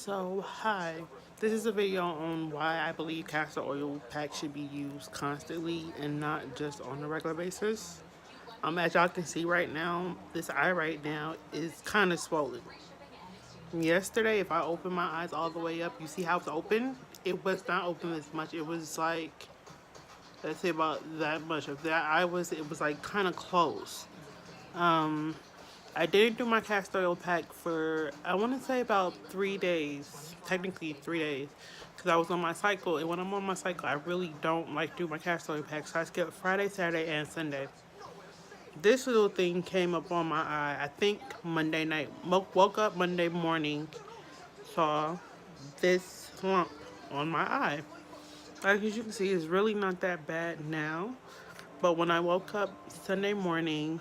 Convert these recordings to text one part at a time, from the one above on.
So, hi. This is a video on why I believe castor oil packs should be used constantly and not just on a regular basis. As y'all can see right now, this eye right now is kind of swollen. Yesterday, if I open my eyes all the way up, you see how it's open? It was not open as much. It was like, let's say about that much. If that eye was, it was like kind of closed. I didn't do my castor oil pack for, I want to say about 3 days, technically 3 days, because I was on my cycle. And when I'm on my cycle, I really don't like do my castor oil pack. So I skip Friday, Saturday, and Sunday. This little thing came up on my eye, I think Monday night. Woke up Monday morning, saw this lump on my eye. As you can see, it's really not that bad now. But when I woke up Sunday morning,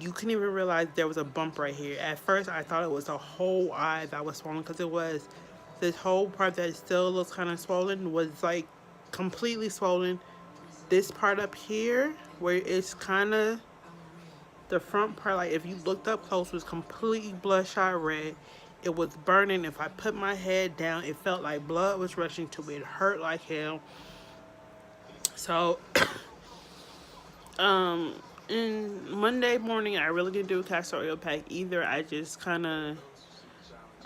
you couldn't even realize there was a bump right here. At first, I thought it was a whole eye that was swollen because it was. This whole part that still looks kind of swollen was like completely swollen. This part up here, where it's kind of the front part, like if you looked up close, was completely bloodshot red. It was burning. If I put my head down, it felt like blood was rushing to me. It hurt like hell. So and Monday morning, I really didn't do a castor oil pack either. I just kind of,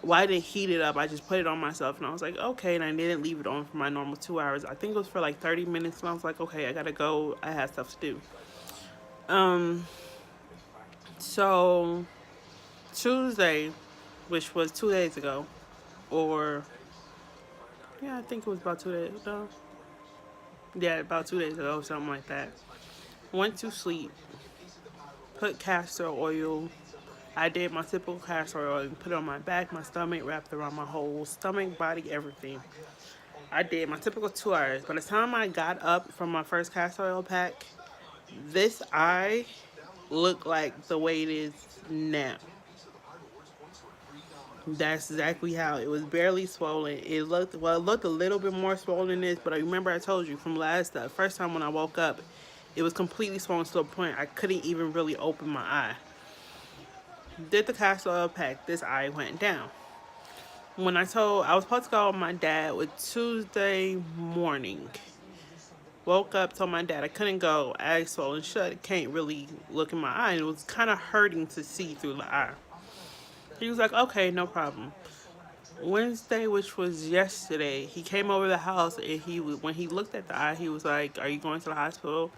well, I didn't heat it up. I just put it on myself, and I was like, okay. And I didn't leave it on for my normal 2 hours. I think it was for like 30 minutes, and I was like, okay, I gotta go. I have stuff to do. So Tuesday, which was 2 days ago, or yeah, I think it was about 2 days ago. Yeah, about 2 days ago, something like that. Went to sleep, put castor oil. I did my typical castor oil and put it on my back, my stomach, wrapped around my whole stomach, body, everything. I did my typical 2 hours. By the time I got up from my first castor oil pack, this eye looked like the way it is now. That's exactly how it was. Barely swollen. It looked, well, it looked a little bit more swollen than this, but I remember I told you from the first time when I woke up, it was completely swollen to the point I couldn't even really open my eye. Did the castor oil pack, this eye went down. I was supposed to go with my dad with Tuesday morning. Woke up, told my dad I couldn't go. Eye swollen shut. Can't really look in my eye. And it was kind of hurting to see through the eye. He was like, okay, no problem. Wednesday, which was yesterday, he came over the house and when he looked at the eye, he was like, are you going to the hospital?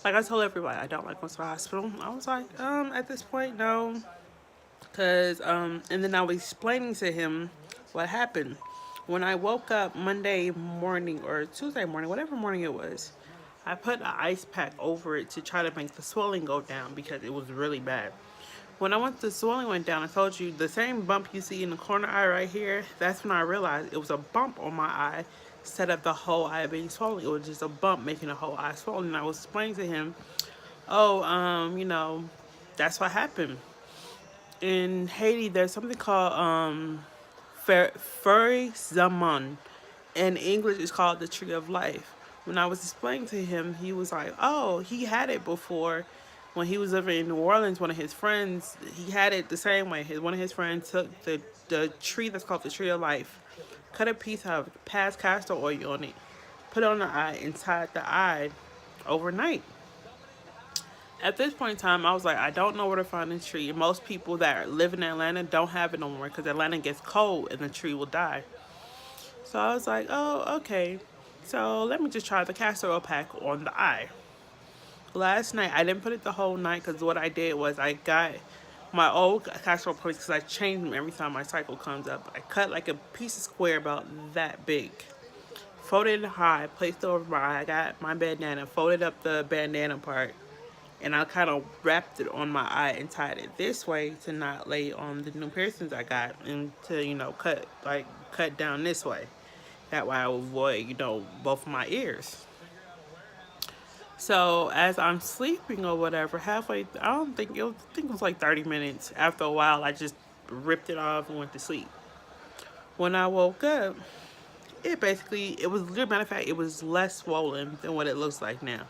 Like I told everybody, I don't like going to the hospital. I was like, at this point, no. And then I was explaining to him what happened. When I woke up Monday morning or Tuesday morning, whatever morning it was, I put an ice pack over it to try to make the swelling go down because it was really bad. When the swelling went down, I told you the same bump you see in the corner eye right here, that's when I realized it was a bump on my eye instead of the whole eye being swollen. It was just a bump making the whole eye swollen. And I was explaining to him, that's what happened. In Haiti, there's something called Furry Zaman. In English, it's called the Tree of Life. When I was explaining to him, he was like, oh, he had it before. When he was living in New Orleans, one of his friends, he had it the same way. One of his friends took the tree that's called the Tree of Life, cut a piece out, passed castor oil on it, put it on the eye, and tied the eye overnight. At this point in time, I was like, I don't know where to find this tree. And most people that live in Atlanta don't have it no more because Atlanta gets cold and the tree will die. So I was like, oh, okay. So let me just try the castor oil pack on the eye. Last night, I didn't put it the whole night because what I did was I got my old castor oil because I change them every time my cycle comes up. I cut like a piece of square about that big. Folded it high, placed it over my eye. I got my bandana, folded up the bandana part, and I kind of wrapped it on my eye and tied it this way to not lay on the new piercings I got and to, cut down this way. That way I would avoid, both of my ears. So as I'm sleeping or whatever, halfway, I think it was like 30 minutes. After a while, I just ripped it off and went to sleep. When I woke up, it was, matter of fact, it was less swollen than what it looks like now.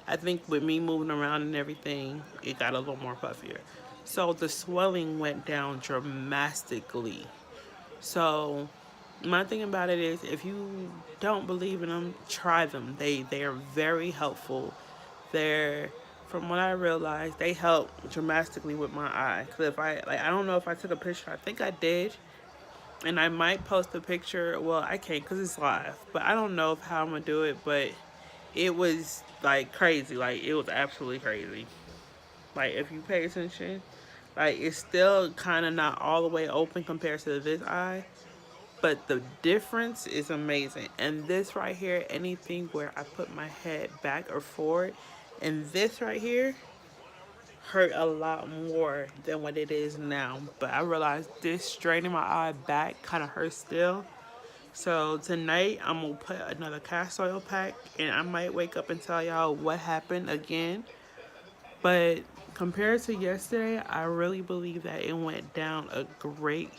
I think with me moving around and everything, it got a little more puffier. So the swelling went down dramatically. So My thing about it is, if you don't believe in them, try them. They are very helpful. They're, from what I realized, they help dramatically with my eye. Cause if I don't know if I took a picture. I think I did, and I might post a picture. Well, I can't because it's live, but I don't know how I'm gonna do it. But it was like crazy. Like it was absolutely crazy. Like if you pay attention, like it's still kind of not all the way open compared to this eye, but the difference is amazing. And this right here, anything where I put my head back or forward, and this right here hurt a lot more than what it is now. But I realized this straining my eye back kind of hurts still. So tonight I'm gonna put another castor oil pack, and I might wake up and tell y'all what happened again. But compared to yesterday, I really believe that it went down a great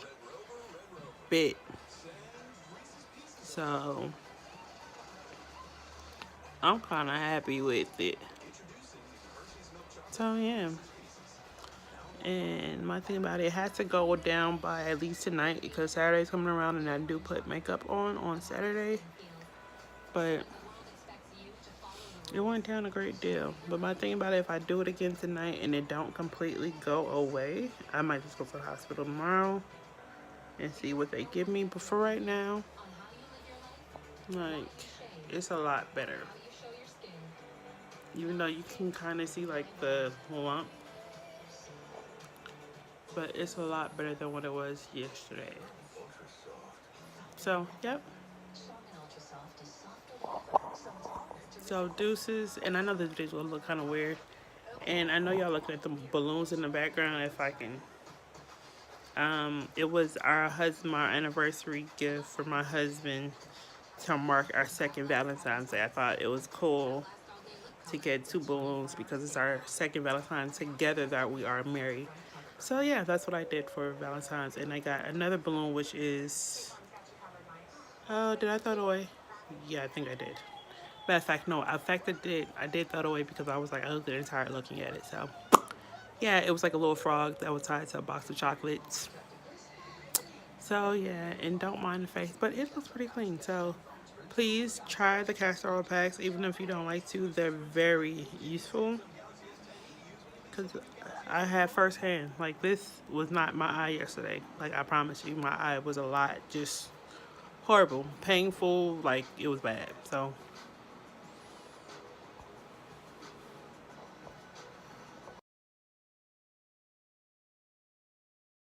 bit. So I'm kind of happy with it. So yeah. And my thing about it had to go down by at least tonight because Saturday's coming around and I do put makeup on Saturday. But it went down a great deal. But my thing about it, if I do it again tonight and it don't completely go away, I might just go to the hospital tomorrow and see what they give me. But for right now, like, it's a lot better. Even though you can kind of see like the lump, but it's a lot better than what it was yesterday. So, yep. So, deuces, and I know this video will look kind of weird, and I know y'all looking at the balloons in the background. If I can, it was my anniversary gift for my husband to mark our second Valentine's Day. I thought it was cool to get two balloons because it's our second Valentine's together that we are married. So yeah, that's what I did for Valentine's, and I got another balloon, which is, oh, did I throw it away? Yeah, I think I did. Matter of fact, no. In fact, I did. I did throw it away because I was like, I was getting tired looking at it. So yeah, it was like a little frog that was tied to a box of chocolates. So yeah, and don't mind the face, but it looks pretty clean. So please try the castor oil packs, even if you don't like to. They're very useful because I had firsthand. Like this was not my eye yesterday. Like I promise you, my eye was a lot just horrible, painful. Like it was bad. So